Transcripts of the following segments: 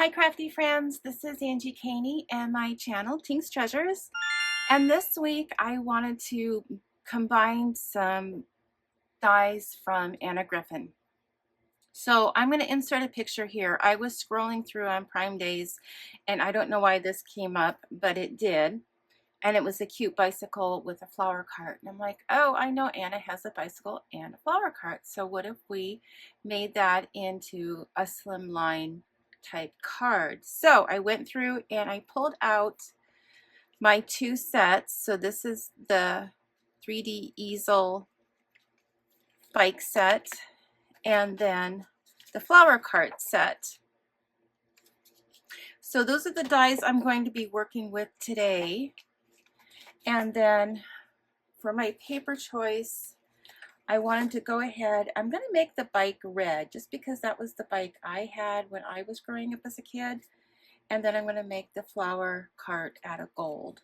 Hi crafty friends, this is Angie Caney and my channel Tinks Treasurez, and this week I wanted to combine some dies from Anna Griffin. So I'm going to insert a picture here. I was scrolling through on Prime Days and I don't know why this came up, but it did, and it was a cute bicycle with a flower cart, and I'm like, oh, I know Anna has a bicycle and a flower cart, so what if we made that into a slimline type card? So I went through and I pulled out my two sets. So this is the 3D easel bike set and then the flower cart set. So those are the dies I'm going to be working with today. And then for my paper choice, I wanted to go ahead, I'm going to make the bike red just because that was the bike I had when I was growing up as a kid. And then I'm going to make the flower cart out of gold.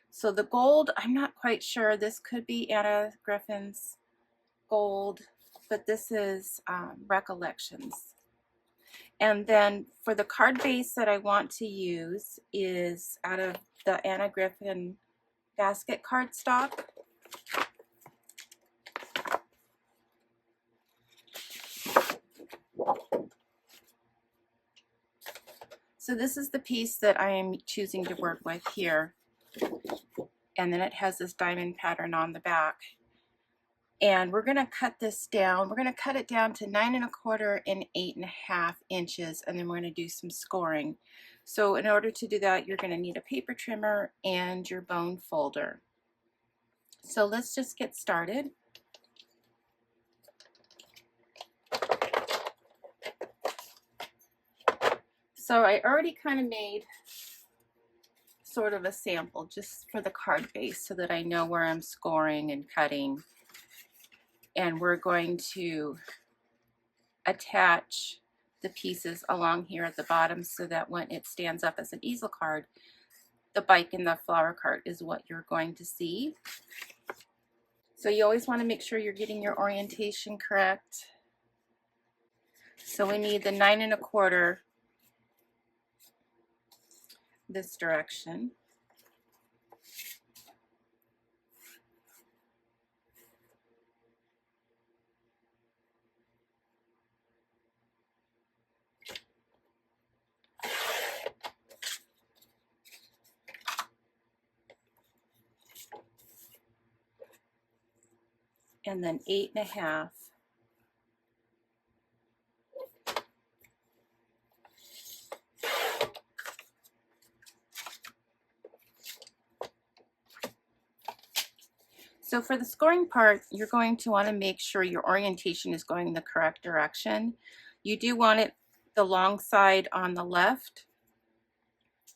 So the gold, I'm not quite sure. This could be Anna Griffin's gold, but this is Recollections. And then for the card base that I want to use is out of the Anna Griffin basket cardstock. So this is the piece that I am choosing to work with here. And then it has this diamond pattern on the back. And we're going to cut this down. We're going to cut it down to 9 1/4 and 8.5 inches, and then we're going to do some scoring. So in order to do that, you're going to need a paper trimmer and your bone folder. So let's just get started. So I already kind of made sort of a sample just for the card base so that I know where I'm scoring and cutting. And we're going to attach the pieces along here at the bottom so that when it stands up as an easel card, the bike and the flower cart is what you're going to see. So you always want to make sure you're getting your orientation correct. So we need the 9 1/4 this direction. And then 8.5. So for the scoring part, you're going to want to make sure your orientation is going the correct direction. You do want it the long side on the left,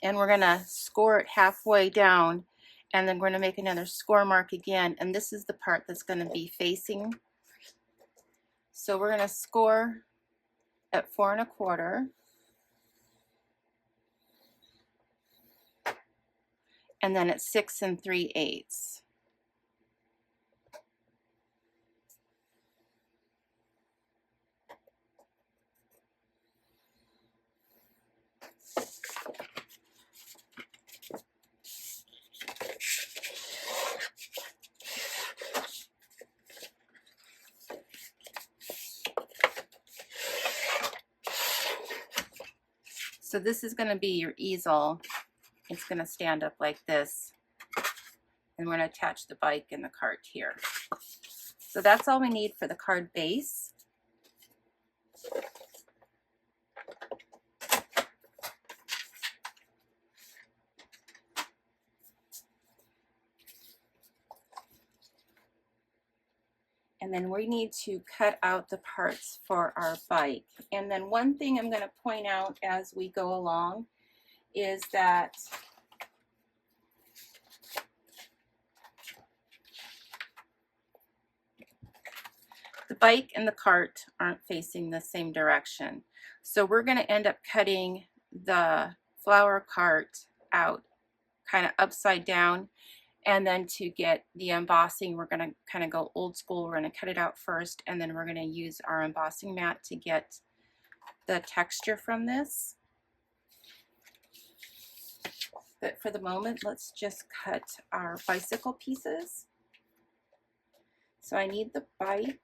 and we're going to score it halfway down, and then we're going to make another score mark again, and this is the part that's going to be facing. So we're going to score at 4 1/4, and then at 6 3/8. So this is going to be your easel. It's going to stand up like this, and we're going to attach the bike and the cart here. So that's all we need for the card base. And then we need to cut out the parts for our bike. And then one thing I'm going to point out as we go along is that the bike and the cart aren't facing the same direction. So we're going to end up cutting the flower cart out kind of upside down. And then to get the embossing, we're going to kind of go old school. We're going to cut it out first, and then we're going to use our embossing mat to get the texture from this. But for the moment, let's just cut our bicycle pieces. So I need the bike.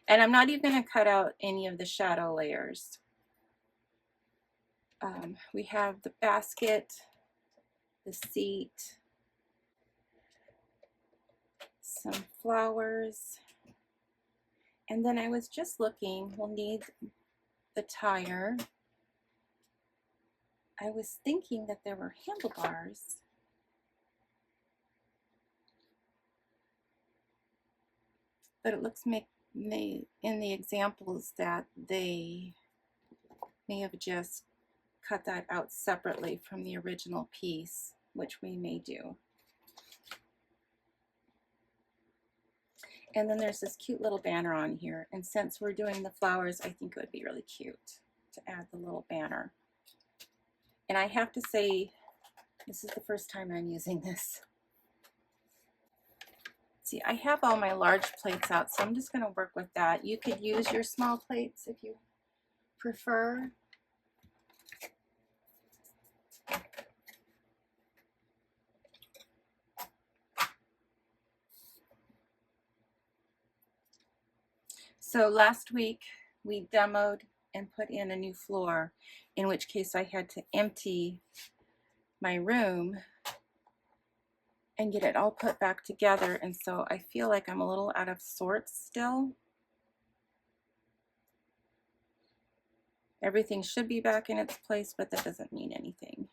And I'm not even going to cut out any of the shadow layers. We have the basket, the seat, some flowers, and then I was just looking, we'll need the tire. I was thinking that there were handlebars. But it looks in the examples that they may have just cut that out separately from the original piece, which we may do. And then there's this cute little banner on here, and since we're doing the flowers, I think it would be really cute to add the little banner. And I have to say, this is the first time I'm using this. See, I have all my large plates out, so I'm just going to work with that. You could use your small plates if you prefer. So last week we demoed and put in a new floor, in which case I had to empty my room and get it all put back together, and so I feel like I'm a little out of sorts still. Everything should be back in its place, but that doesn't mean anything.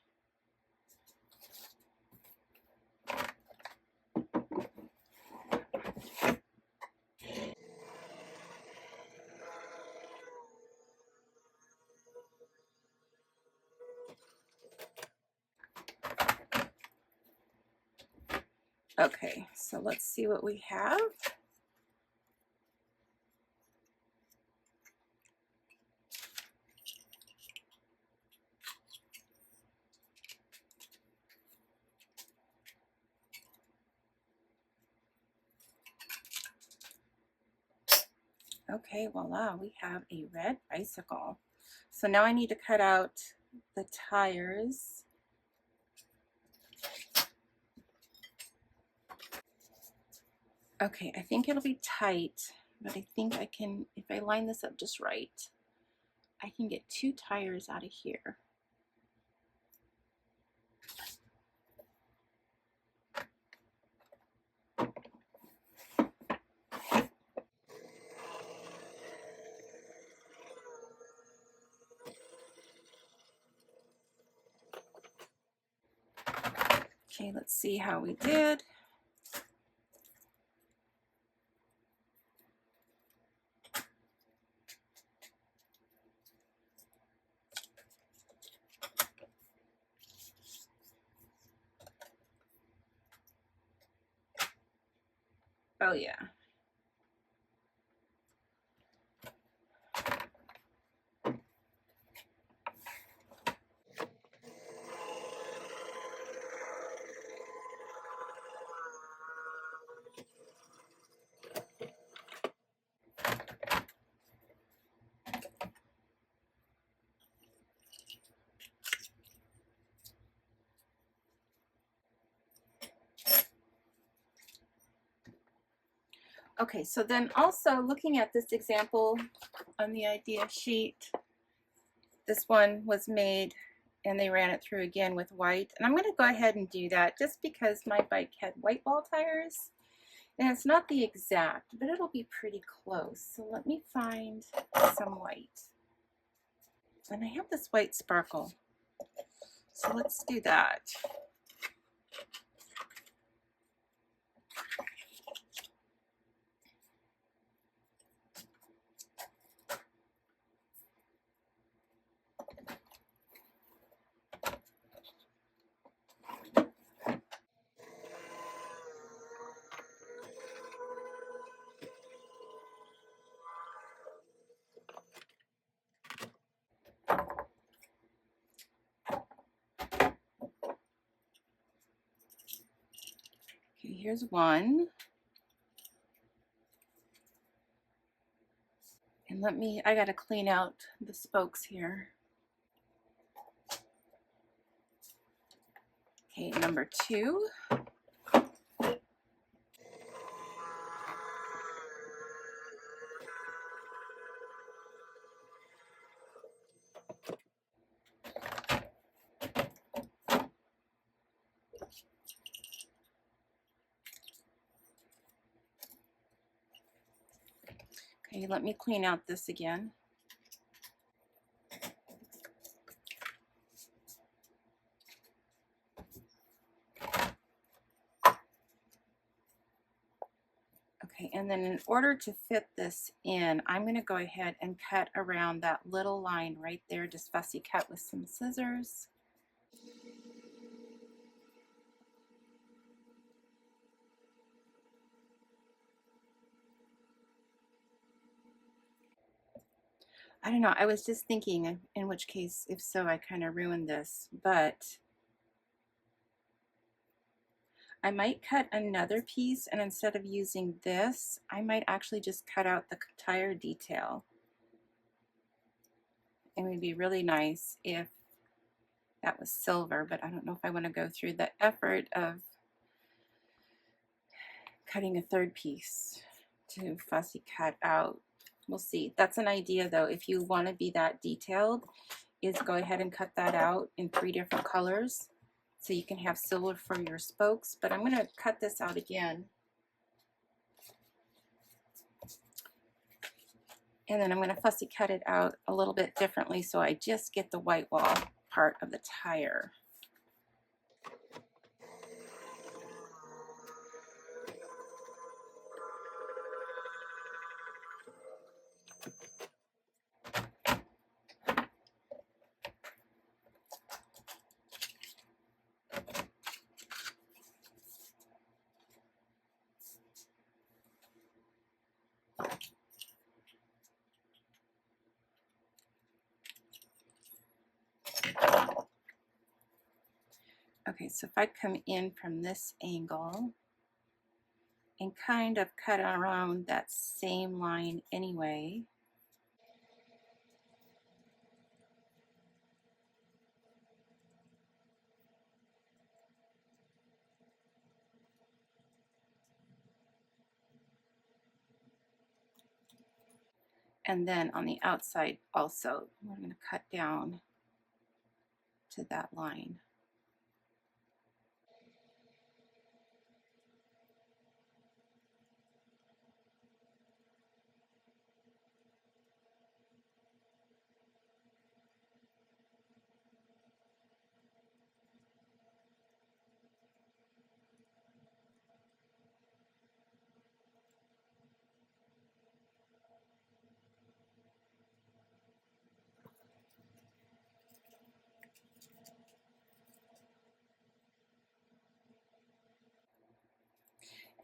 Okay, so let's see what we have. Okay, voila, we have a red bicycle. So now I need to cut out the tires. Okay, I think it'll be tight, but I think I can, if I line this up just right, I can get 2 tires out of here. Okay, let's see how we did. Oh yeah. Okay, so then also looking at this example on the idea sheet, this one was made and they ran it through again with white. And I'm going to go ahead and do that just because my bike had white ball tires. And it's not the exact, but it'll be pretty close. So let me find some white. And I have this white sparkle. So let's do that. Okay, here's one. And I gotta clean out the spokes here. Okay, number 2. Okay, let me clean out this again. Okay, and then in order to fit this in, I'm going to go ahead and cut around that little line right there, just fussy cut with some scissors. I don't know, I was just thinking, in which case, if so, I kind of ruined this, but I might cut another piece, and instead of using this, I might actually just cut out the entire detail. It would be really nice if that was silver, but I don't know if I want to go through the effort of cutting a third piece to fussy cut out. We'll see. That's an idea though. If you want to be that detailed, is go ahead and cut that out in 3 different colors so you can have silver for your spokes. But I'm going to cut this out again. And then I'm going to fussy cut it out a little bit differently so I just get the white wall part of the tire. Okay, so if I come in from this angle and kind of cut around that same line anyway. And then on the outside also, we're going to cut down to that line.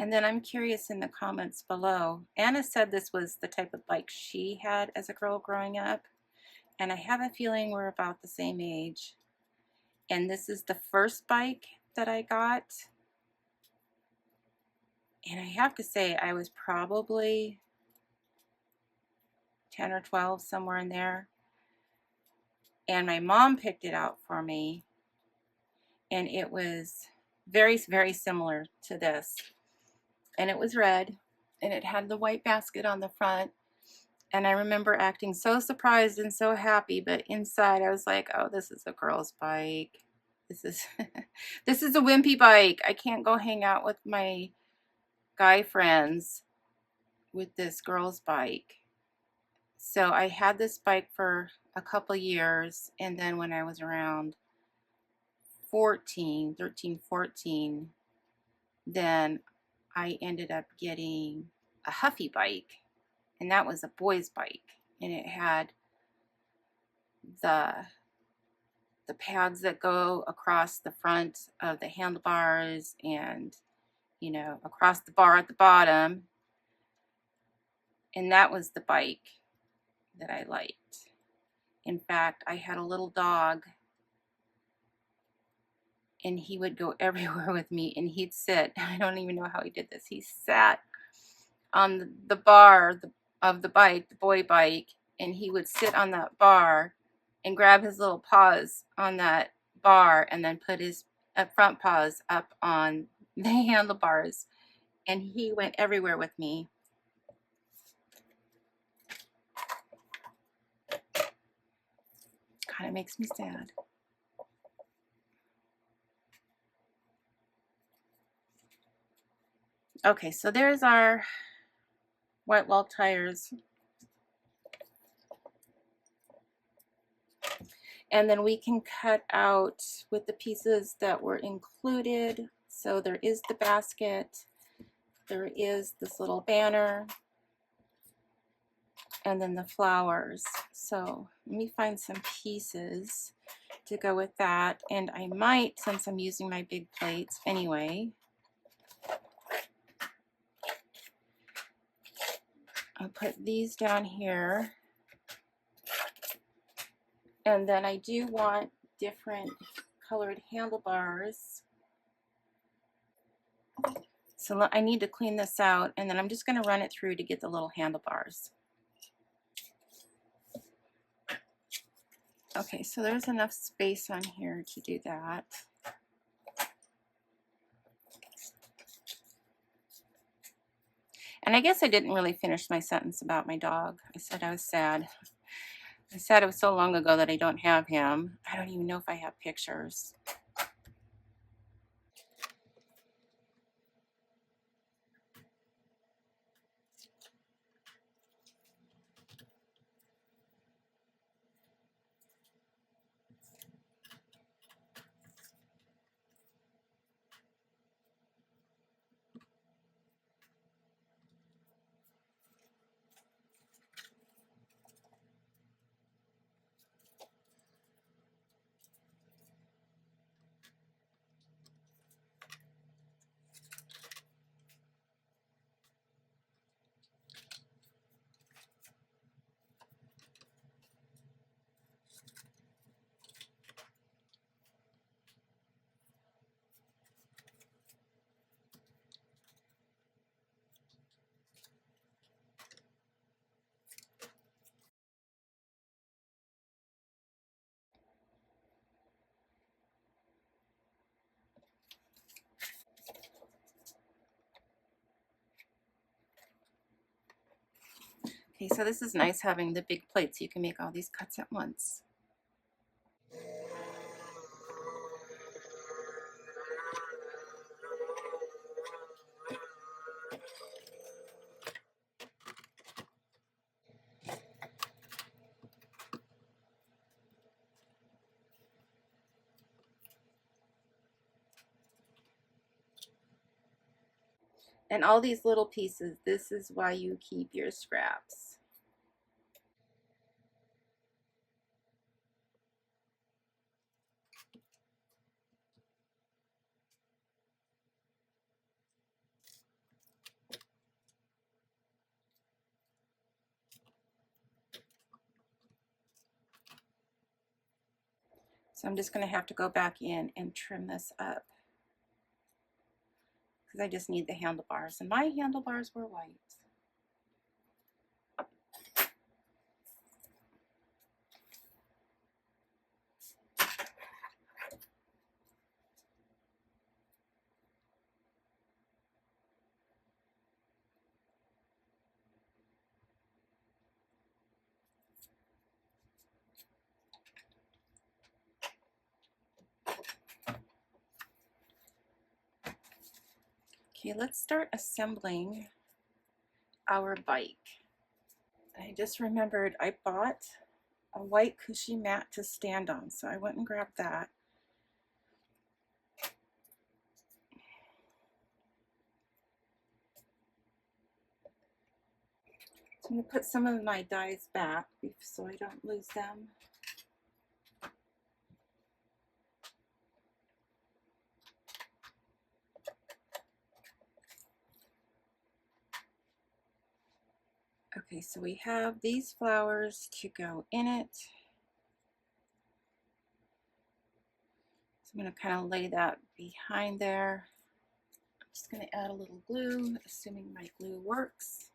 And then I'm curious in the comments below, Anna said this was the type of bike she had as a girl growing up. And I have a feeling we're about the same age. And this is the first bike that I got. And I have to say, I was probably 10 or 12, somewhere in there. And my mom picked it out for me. And it was very, very similar to this. And it was red. And it had the white basket on the front. And I remember acting so surprised and so happy, but inside I was like, oh, this is a girl's bike. This is this is a wimpy bike. I can't go hang out with my guy friends with this girl's bike. So I had this bike for a couple years, and then when I was around 13, 14, then I ended up getting a Huffy bike. And that was a boy's bike, and it had the pads that go across the front of the handlebars and, you know, across the bar at the bottom. And that was the bike that I liked. In fact, I had a little dog, and he would go everywhere with me, and he'd sit. I don't even know how he did this. He sat on the bar of the bike, the boy bike, and he would sit on that bar and grab his little paws on that bar and then put his front paws up on the handlebars, and he went everywhere with me. Kind of makes me sad. Okay, so there's our white wall tires. And then we can cut out with the pieces that were included. So there is the basket, there is this little banner, and then the flowers. So let me find some pieces to go with that. And I might, since I'm using my big plates anyway, I'll put these down here. And then I do want different colored handlebars. So I need to clean this out, and then I'm just going to run it through to get the little handlebars. Okay, so there's enough space on here to do that. And I guess I didn't really finish my sentence about my dog. I said I was sad. I said it was so long ago that I don't have him. I don't even know if I have pictures. Okay, so this is nice having the big plates. You can make all these cuts at once. And all these little pieces, this is why you keep your scraps. So I'm just going to have to go back in and trim this up, because I just need the handlebars, and my handlebars were white. Okay, let's start assembling our bike. I just remembered I bought a white cushy mat to stand on, so I went and grabbed that. So I'm going to put some of my dies back so I don't lose them. Okay, so we have these flowers to go in it. So I'm going to kind of lay that behind there. I'm just going to add a little glue, assuming my glue works.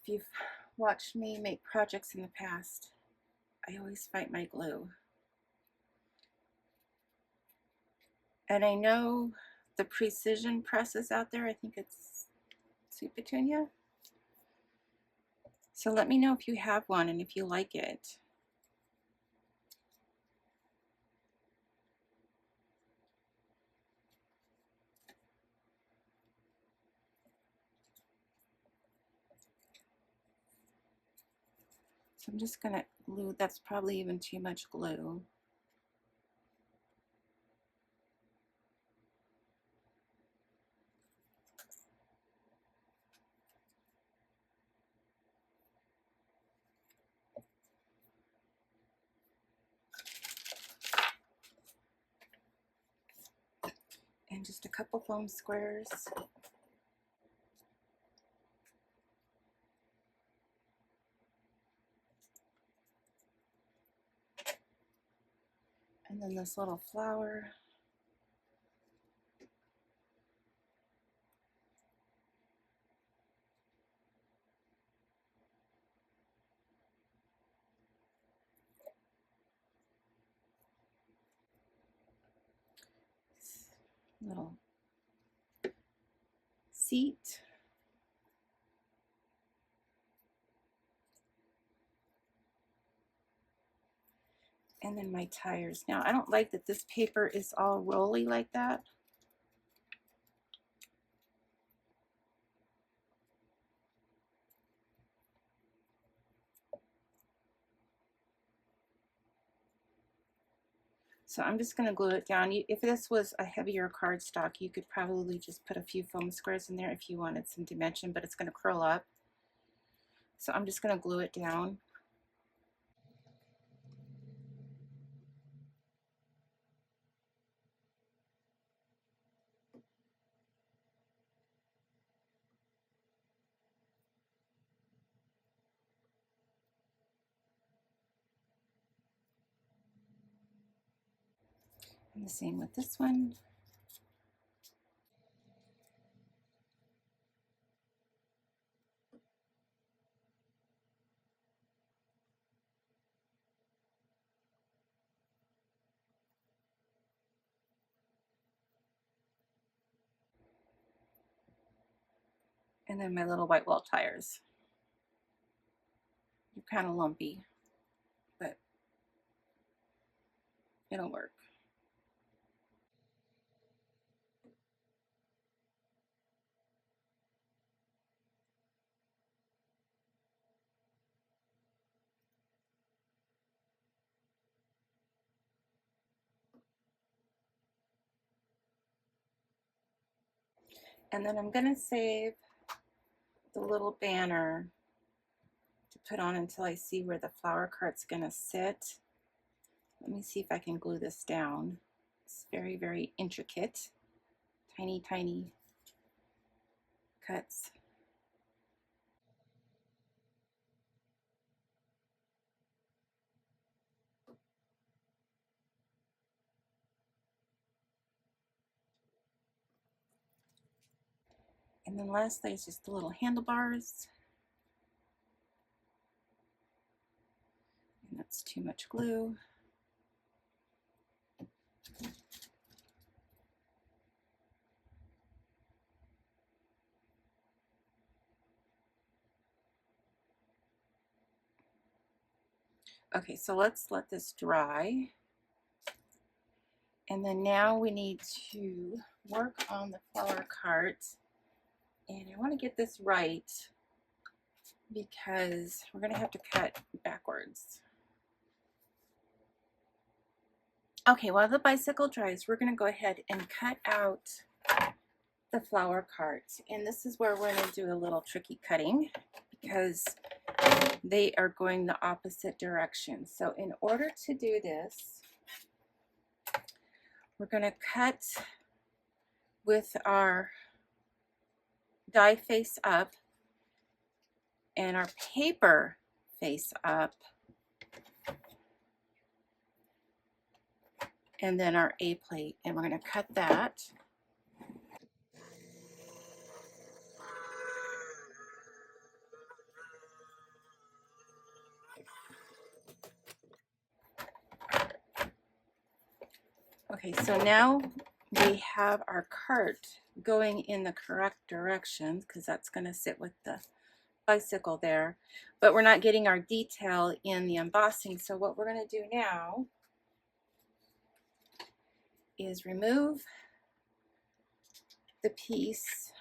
If you've watched me make projects in the past, I always fight my glue. And I know the precision presses out there. I think it's Sweet Petunia. So let me know if you have one and if you like it. So I'm just gonna glue, that's probably even too much glue. And just a couple foam squares. And then this little flower. Little seat. And then my tires. Now I don't like that this paper is all rolly like that. So I'm just going to glue it down. If this was a heavier cardstock, you could probably just put a few foam squares in there if you wanted some dimension, but it's going to curl up. So I'm just going to glue it down. And the same with this one. And then my little white wall tires. They're kind of lumpy, but it'll work. And then I'm going to save the little banner to put on until I see where the flower cart's going to sit. Let me see if I can glue this down. It's very, very intricate. Tiny, tiny cuts. And then lastly is just the little handlebars. And that's too much glue. Okay, so let's let this dry. And then now we need to work on the flower cart. And I want to get this right because we're going to have to cut backwards. Okay, while the bicycle dries, we're going to go ahead and cut out the flower cart. And this is where we're going to do a little tricky cutting because they are going the opposite direction. So in order to do this, we're going to cut with our die face up and our paper face up, and then our A plate, and we're going to cut that. Okay, so now we have our cart going in the correct direction because that's going to sit with the bicycle there, but we're not getting our detail in the embossing. So what we're going to do now is remove the piece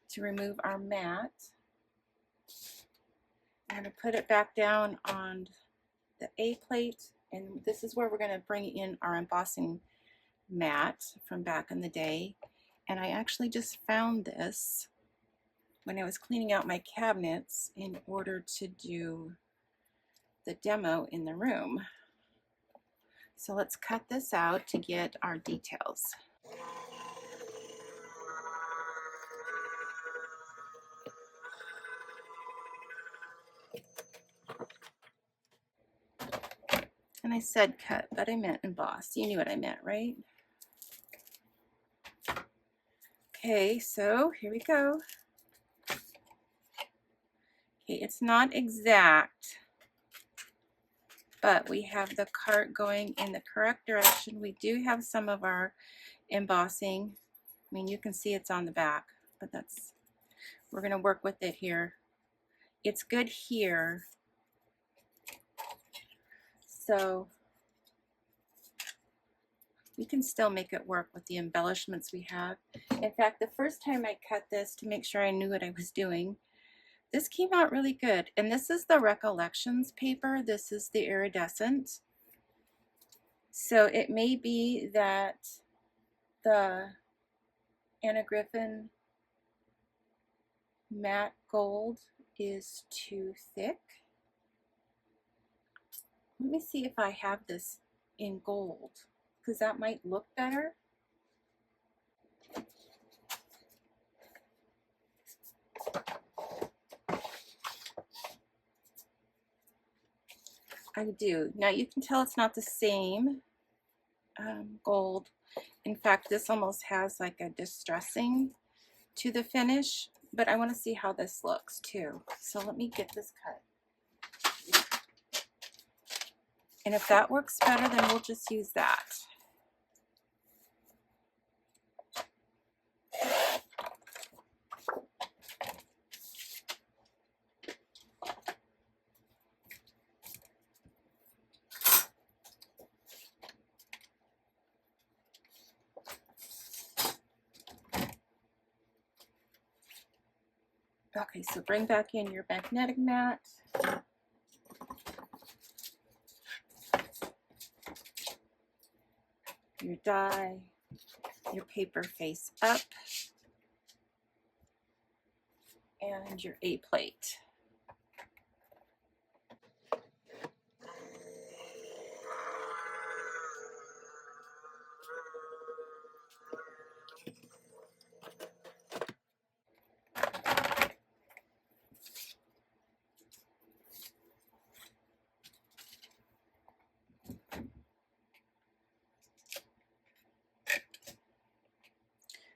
to remove our mat. I'm going to put it back down on the A plate, and this is where we're going to bring in our embossing mat from back in the day. And I actually just found this when I was cleaning out my cabinets in order to do the demo in the room. So let's cut this out to get our details. And I said cut, but I meant emboss. You knew what I meant, right? Okay, so here we go. Okay, it's not exact, but we have the cart going in the correct direction. We do have some of our embossing. I mean, you can see it's on the back, but we're going to work with it here. It's good here. So we can still make it work with the embellishments we have. In fact, the first time I cut this to make sure I knew what I was doing, this came out really good. And this is the Recollections paper. This is the iridescent. So it may be that the Anna Griffin matte gold is too thick. Let me see if I have this in gold, because that might look better. I do. Now you can tell it's not the same gold. In fact, this almost has like a distressing to the finish, but I want to see how this looks too. So let me get this cut. And if that works better, then we'll just use that. Okay, so bring back in your magnetic mat. Your die, your paper face up, and your A plate.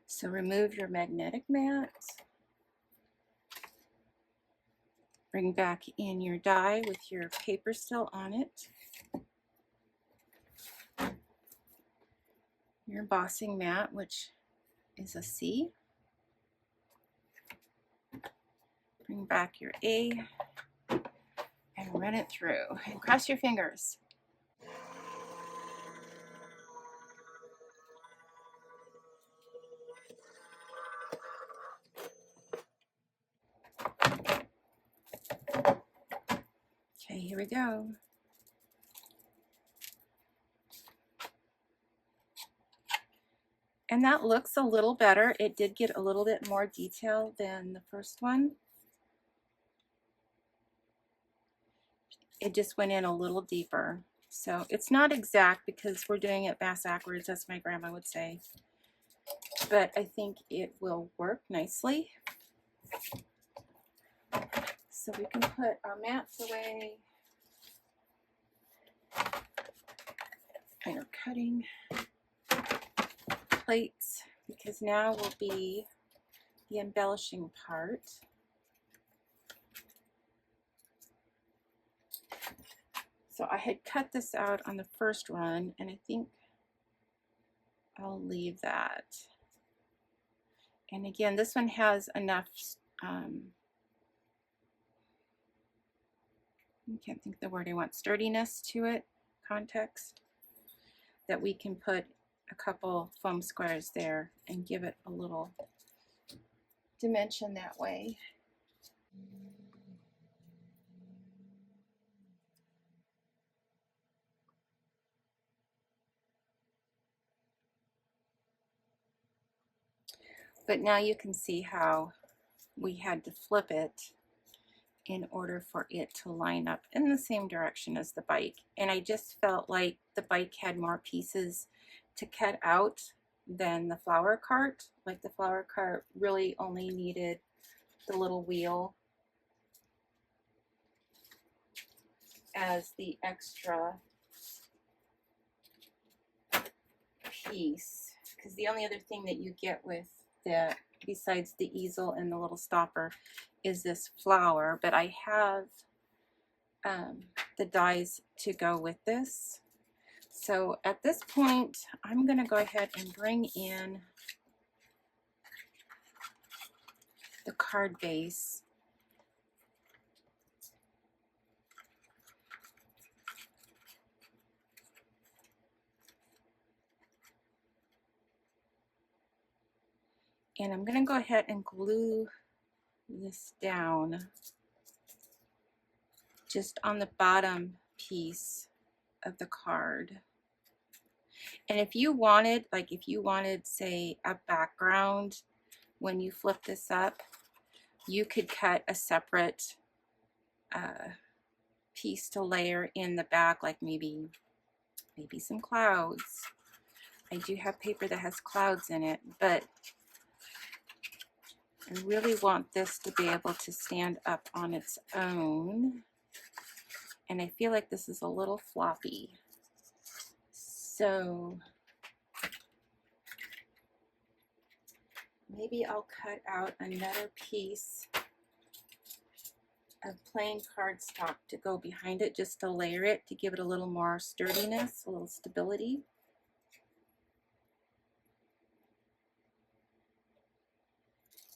So remove your magnetic mat. Bring back in your die with your paper still on it. Your embossing mat, which is a C. Bring back your A and run it through. And cross your fingers. Okay, here we go. And that looks a little better. It did get a little bit more detail than the first one. It just went in a little deeper. So it's not exact because we're doing it backwards, as my grandma would say. But I think it will work nicely. So we can put our mats away. And our cutting plates, because now will be the embellishing part. So I had cut this out on the first run, and I think I'll leave that. And again, this one has enough, I can't think of the word I want, sturdiness to it, context, that we can put a couple foam squares there and give it a little dimension that way. But now you can see how we had to flip it in order for it to line up in the same direction as the bike. And I just felt like the bike had more pieces to cut out than the flower cart. Like the flower cart really only needed the little wheel as the extra piece, because the only other thing that you get with the, besides the easel and the little stopper, is this flower. But I have the dies to go with this. So at this point, I'm going to go ahead and bring in the card base. And I'm going to go ahead and glue this down just on the bottom piece of the card. And if you wanted, like if you wanted, say, a background when you flip this up, you could cut a separate piece to layer in the back, like maybe some clouds. I do have paper that has clouds in it, but I really want this to be able to stand up on its own. And I feel like this is a little floppy. So maybe I'll cut out another piece of plain cardstock to go behind it, just to layer it, to give it a little more sturdiness, a little stability.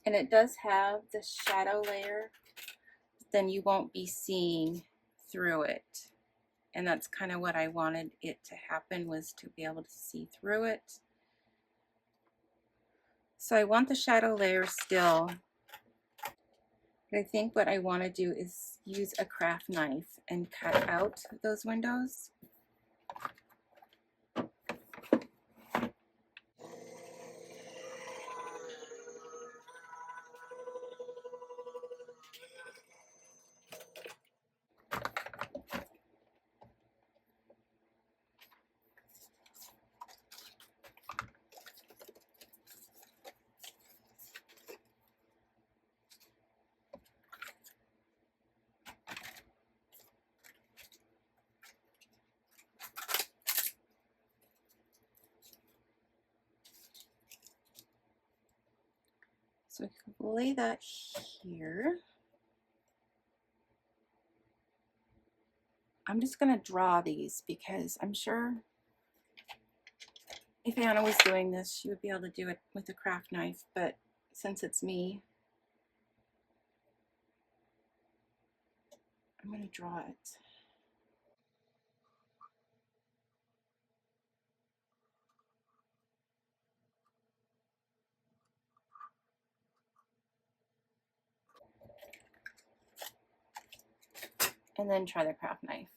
And it does have the shadow layer, then you won't be seeing through it. And that's kind of what I wanted it to happen, was to be able to see through it. So I want the shadow layer still. But I think what I want to do is use a craft knife and cut out those windows. So I can lay that here. I'm just going to draw these because I'm sure if Anna was doing this, she would be able to do it with a craft knife, but since it's me, I'm going to draw it. And then try the craft knife.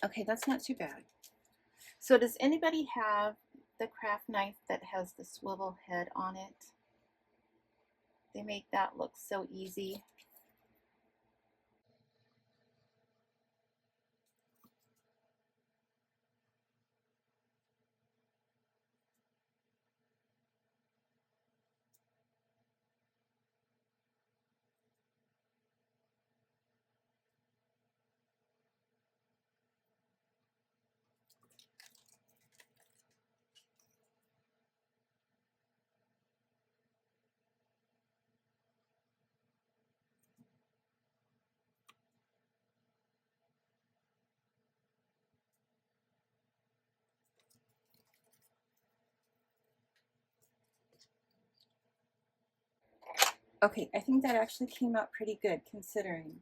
Okay, that's not too bad. So does anybody have the craft knife that has the swivel head on it? They make that look so easy. Okay, I think that actually came out pretty good considering.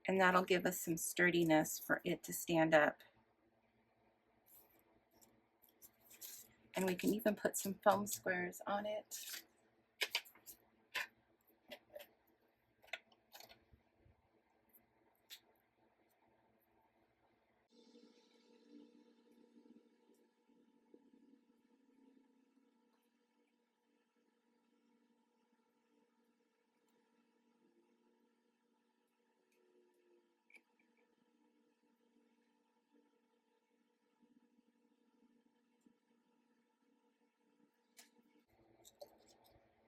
And that'll give us some sturdiness for it to stand up. And we can even put some foam squares on it.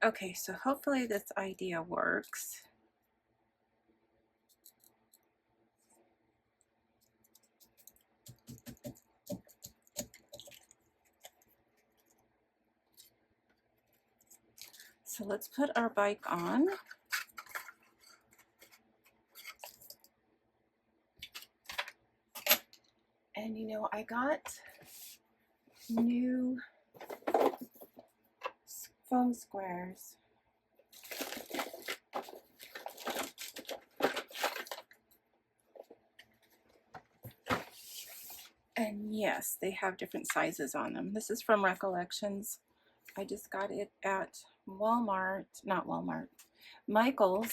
Okay, so hopefully this idea works. So let's put our bike on. And you know, I got new foam squares. And yes, they have different sizes on them. This is from Recollections. I just got it at Walmart, not Walmart, Michael's.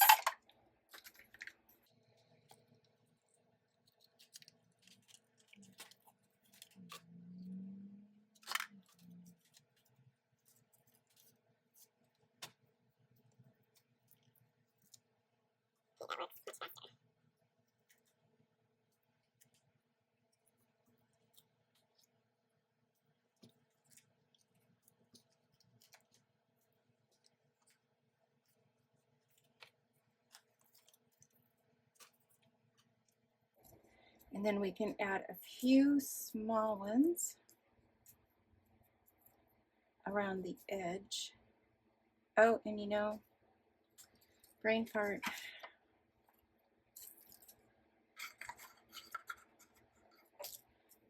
And then we can add a few small ones around the edge. Oh, and you know, brain fart.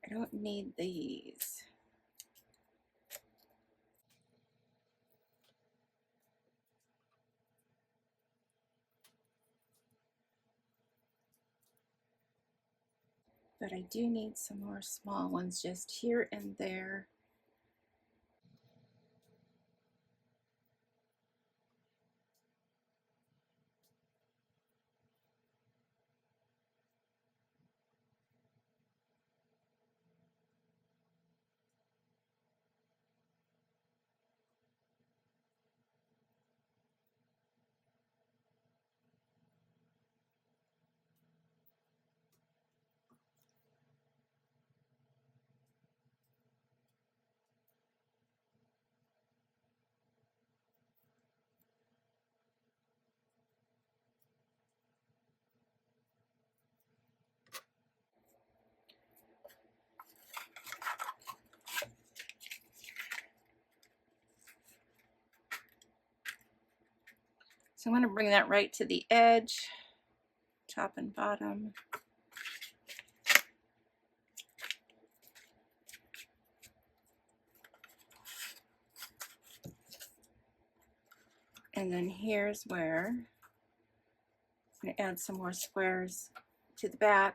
I don't need these. But I do need some more small ones just here and there. So I'm going to bring that right to the edge, top and bottom. And then here's where I'm going to add some more squares to the back.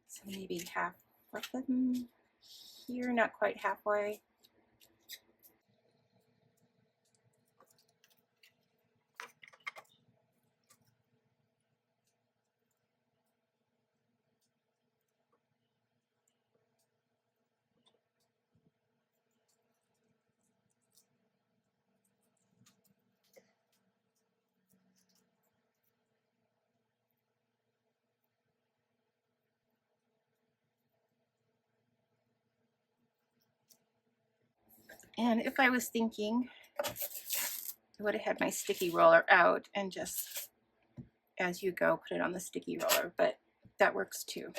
So maybe half of them here, not quite halfway. And if I was thinking, I would have had my sticky roller out and just, as you go, put it on the sticky roller, but that works too.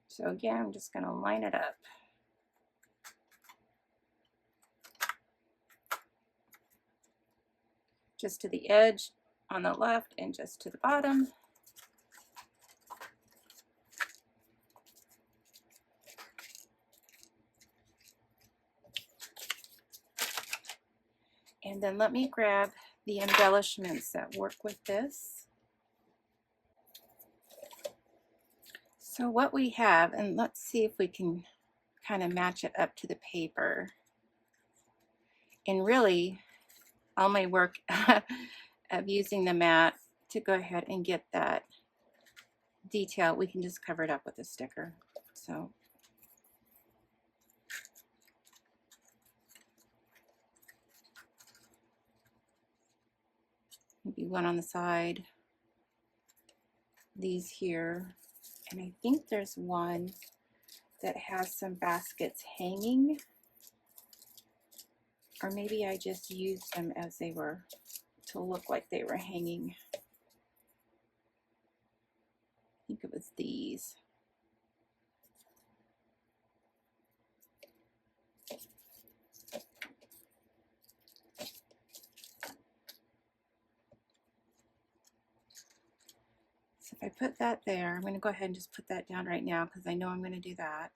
So again, I'm just going to line it up. just to the edge on the left and just to the bottom. And then let me grab the embellishments that work with this. So what we have, and let's see if we can kind of match it up to the paper. And really, all my work of using the mat to go ahead and get that detail, we can just cover it up with a sticker. So maybe one on the side, these here, and I think there's one that has some baskets hanging, or maybe I just used them as they were to look like they were hanging. I think it was these. So if I put that there, I'm going to go ahead and just put that down right now because I know I'm going to do that.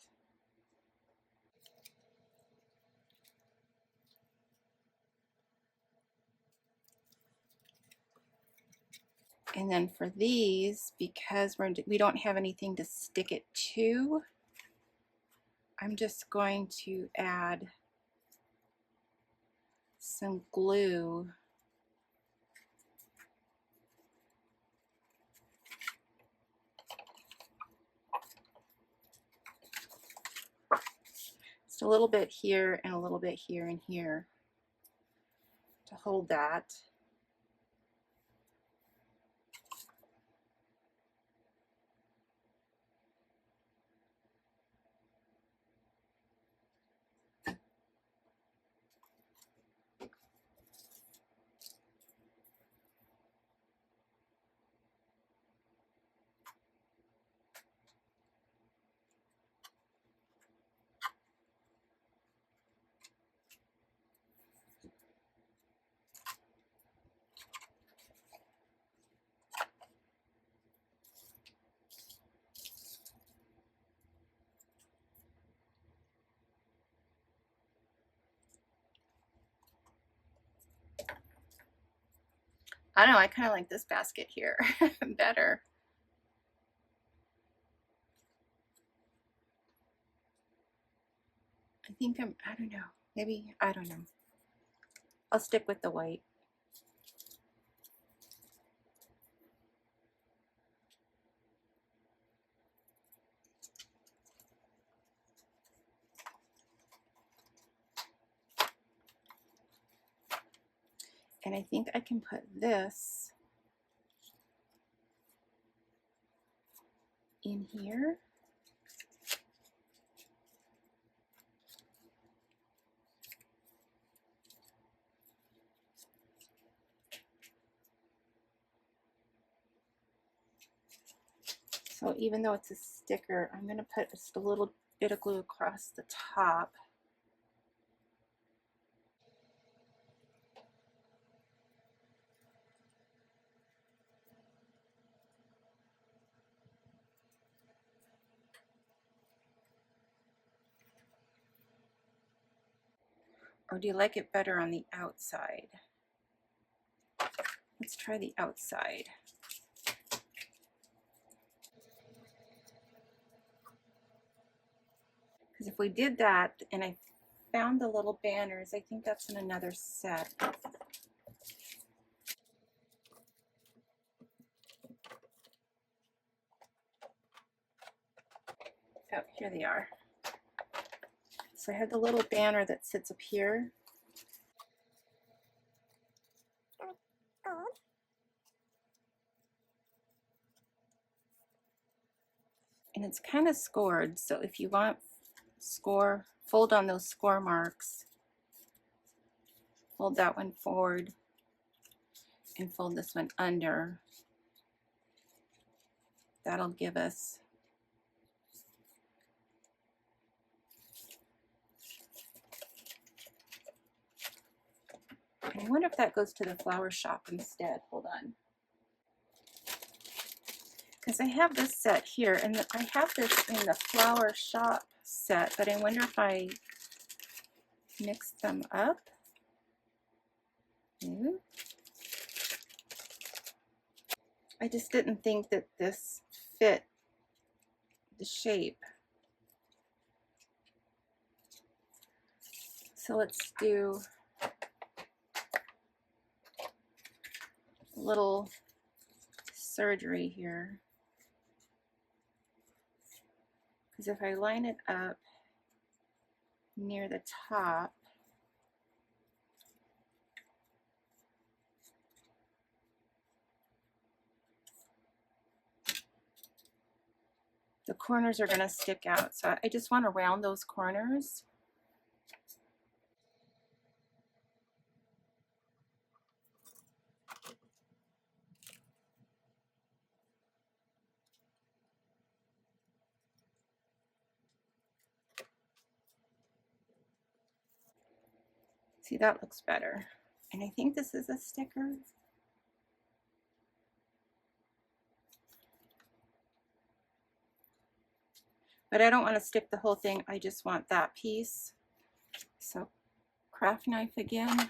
And then for these, because we don't have anything to stick it to, I'm just going to add some glue. Just a little bit here and a little bit here and here to hold that. I don't know, I kind of like this basket here better. I don't know, maybe, I don't know. I'll stick with the white. And I think I can put this in here. So even though it's a sticker, I'm going to put just a little bit of glue across the top. Or do you like it better on the outside? Let's try the outside. Because if we did that, and I found the little banners, I think that's in another set. Oh, here they are. So I have the little banner that sits up here. And it's kind of scored, so if you want fold on those score marks, fold that one forward and fold this one under. That'll give us I wonder if that goes to the flower shop instead. Hold on. Because I have this set here, and I have this in the flower shop set, but I wonder if I mix them up. I just didn't think that this fit the shape. So let's do a little surgery here. Because if I line it up near the top, the corners are going to stick out. So I just want to round those corners. See, that looks better. And I think this is a sticker. But I don't want to stick the whole thing. I just want that piece. So craft knife again.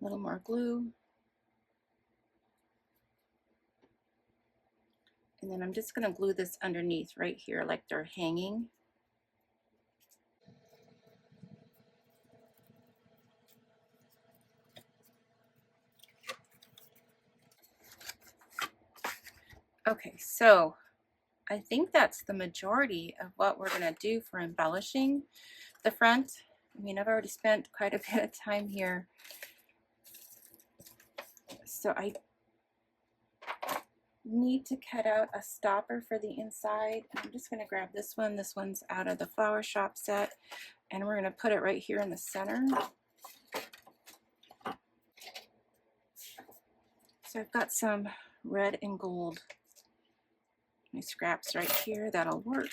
A little more glue. And then I'm just going to glue this underneath right here like they're hanging. Okay, so I think that's the majority of what we're going to do for embellishing the front. I mean, I've already spent quite a bit of time here. So I need to cut out a stopper for the inside. I'm just going to grab this one. This one's out of the flower shop set, and we're going to put it right here in the center. So I've got some red and gold. My scraps right here. That'll work.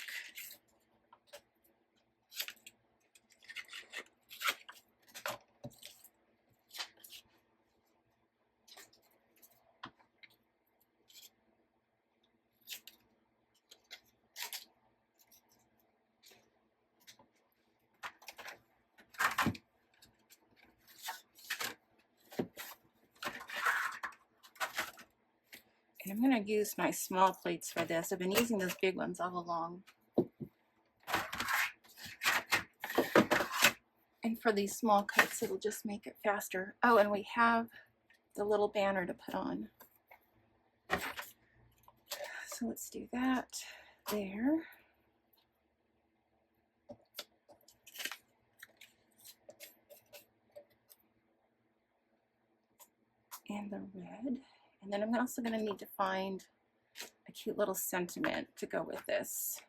And I'm going to use my small plates for this. I've been using those big ones all along. And for these small cuts, it'll just make it faster. Oh, and we have the little banner to put on. So let's do that there. And the red. And then I'm also going to need to find a cute little sentiment to go with this.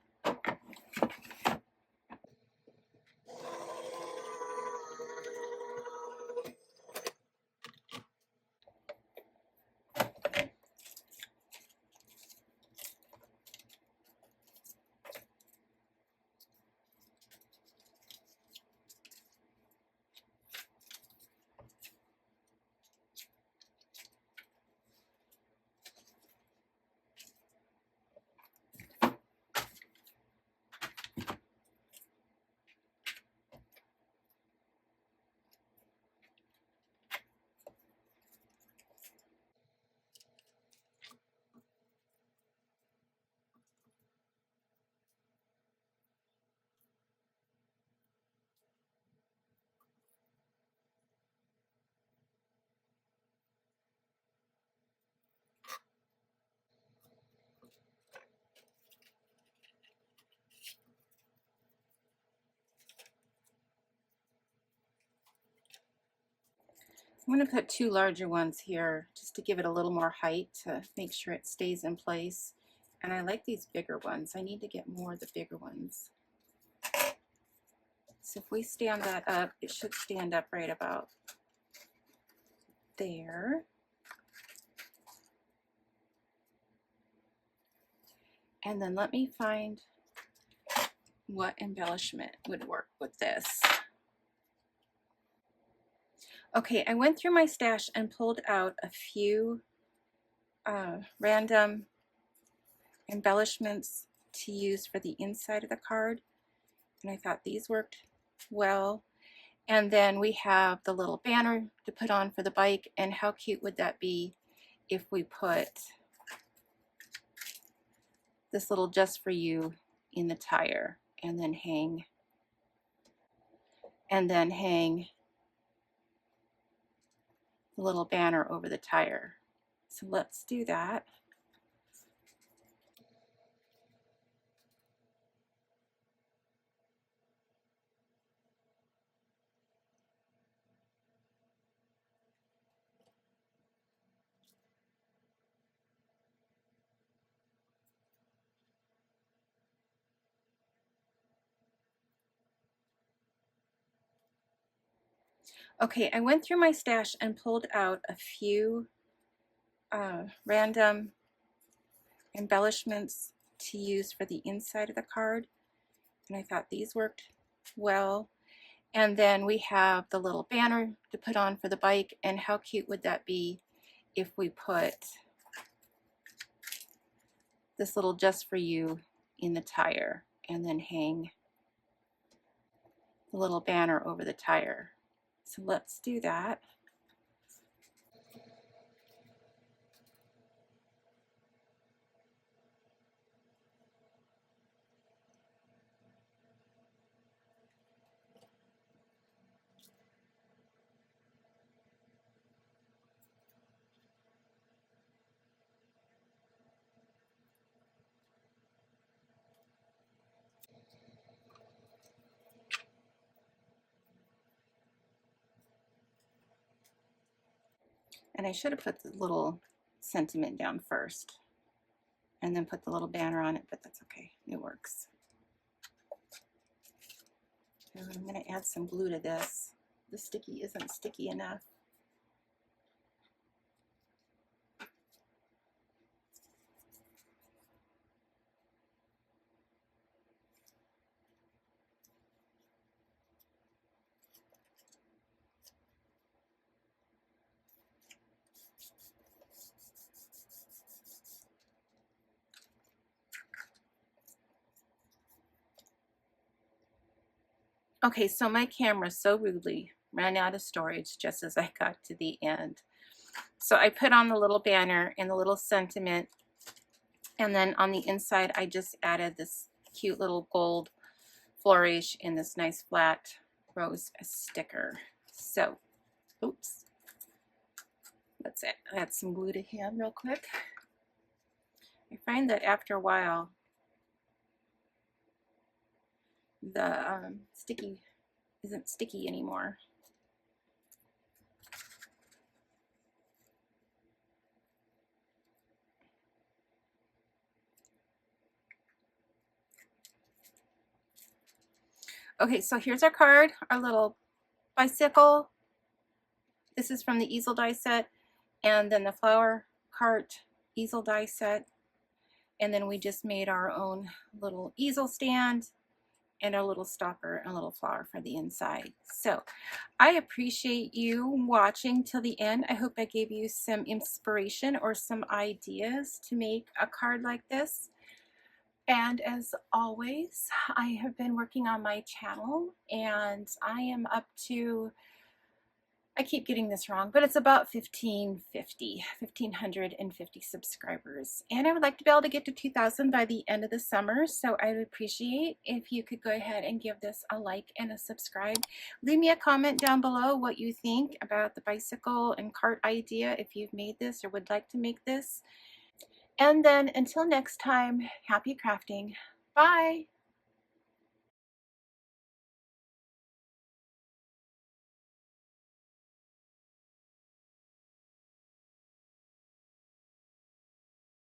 I'm going to put 2 larger ones here just to give it a little more height to make sure it stays in place. And I like these bigger ones. I need to get more of the bigger ones. So if we stand that up, it should stand up right about there. And then let me find what embellishment would work with this. Okay, I went through my stash and pulled out a few random embellishments to use for the inside of the card. And I thought these worked well. And then we have the little banner to put on for the bike. And how cute would that be if we put this little "just for you" in the tire, and then hang the little banner over the tire. So let's do that. Okay, I went through my stash and pulled out a few random embellishments to use for the inside of the card. And I thought these worked well. And then we have the little banner to put on for the bike. And how cute would that be if we put this little "just for you" in the tire, and then hang the little banner over the tire. So let's do that. And I should have put the little sentiment down first and then put the little banner on it, but that's okay, it works. And I'm going to add some glue to this. The sticky isn't sticky enough. Okay, so my camera so rudely ran out of storage just as I got to the end. So I put on the little banner and the little sentiment, and then on the inside I just added this cute little gold flourish in this nice flat rose sticker. So, oops, let's add some glue to him real quick. I find that after a while the sticky isn't sticky anymore. Okay, so here's our card, our little bicycle. This is from the Easel Die set, and then the Flower Cart Easel Die set. And then we just made our own little easel stand and a little stopper and a little flower for the inside. So I appreciate you watching till the end. I hope I gave you some inspiration or some ideas to make a card like this. And as always, I have been working on my channel, and I am up to, I keep getting this wrong, but it's about 1,550 subscribers. And I would like to be able to get to 2,000 by the end of the summer. So I would appreciate if you could go ahead and give this a like and a subscribe. Leave me a comment down below what you think about the bicycle and cart idea, if you've made this or would like to make this. And then until next time, happy crafting. Bye.